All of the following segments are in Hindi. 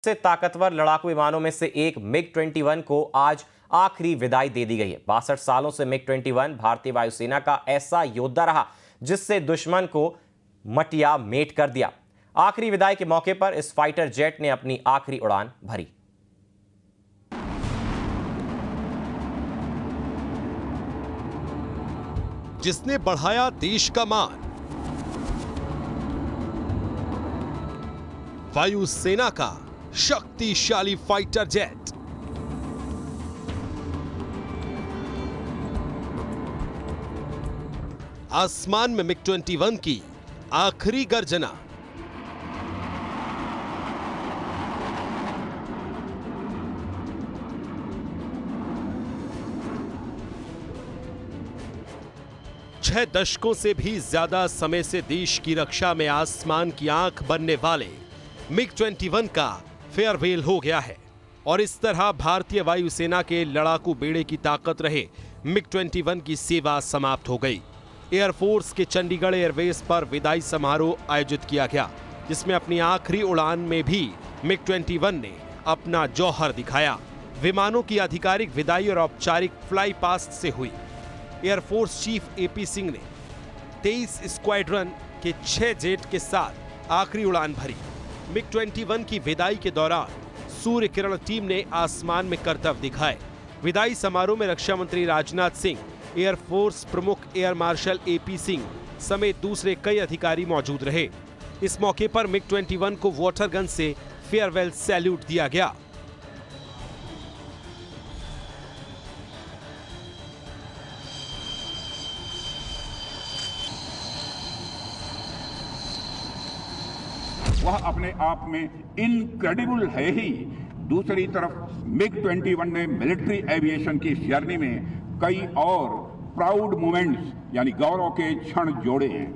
से ताकतवर लड़ाकू विमानों में से एक मिग-21 को आज आखिरी विदाई दे दी गई है। 62 सालों से मिग-21 भारतीय वायुसेना का ऐसा योद्धा रहा जिससे दुश्मन को मटिया मेट कर दिया। आखिरी विदाई के मौके पर इस फाइटर जेट ने अपनी आखिरी उड़ान भरी। जिसने बढ़ाया देश का मान, वायुसेना का शक्तिशाली फाइटर जेट। आसमान में मिग-21 की आखिरी गर्जना। छह दशकों से भी ज्यादा समय से देश की रक्षा में आसमान की आंख बनने वाले मिग-21 का फेयरवेल हो गया है और इस तरह भारतीय वायुसेना के लड़ाकू बेड़े की ताकत रहे मिग-21 की सेवा समाप्त हो गई। एयरफोर्स के चंडीगढ़ एयरबेस पर विदाई समारोह आयोजित किया गया, जिसमें अपनी आखिरी उड़ान में भी मिग-21 ने अपना जौहर दिखाया। विमानों की आधिकारिक विदाई और औपचारिक फ्लाई पास्ट से हुई। एयरफोर्स चीफ एपी सिंह ने 23 स्क्वाड्रन के 6 जेट के साथ आखिरी उड़ान भरी। मिग-21 की विदाई के दौरान सूर्य किरण टीम ने आसमान में करतब दिखाए। विदाई समारोह में रक्षा मंत्री राजनाथ सिंह, एयरफोर्स प्रमुख एयर मार्शल एपी सिंह समेत दूसरे कई अधिकारी मौजूद रहे। इस मौके पर मिग-21 को वाटर गन से फेयरवेल सैल्यूट दिया गया। वह अपने आप में इनक्रेडिबल है ही। दूसरी तरफ मिग-21 ने मिलिट्री एविएशन की जर्नी में कई और प्राउड मोमेंट्स यानी गौरव के क्षण जोड़े हैं।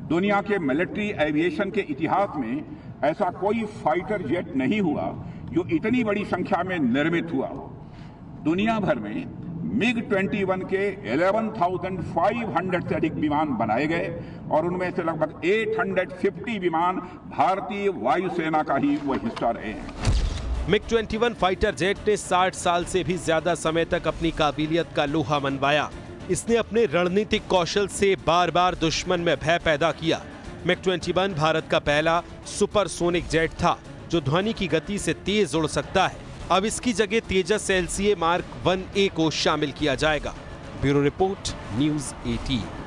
दुनिया के मिलिट्री एविएशन के इतिहास में ऐसा कोई फाइटर जेट नहीं हुआ जो इतनी बड़ी संख्या में निर्मित हुआ हो। दुनिया भर में मिग-21 के 11,500 से अधिक विमान बनाए गए और उनमें से लगभग 850 विमान भारतीय वायुसेना का ही वह हिस्सा रहे हैं। मिग-21 फाइटर जेट ने 60 साल से भी ज्यादा समय तक अपनी काबिलियत का लोहा मनवाया। इसने अपने रणनीतिक कौशल से बार बार दुश्मन में भय पैदा किया। मिग-21 भारत का पहला सुपरसोनिक जेट था जो ध्वनि की गति से तेज उड़ सकता है। अब इसकी जगह तेजस LCA Mark 1A को शामिल किया जाएगा। Bureau report, news 18।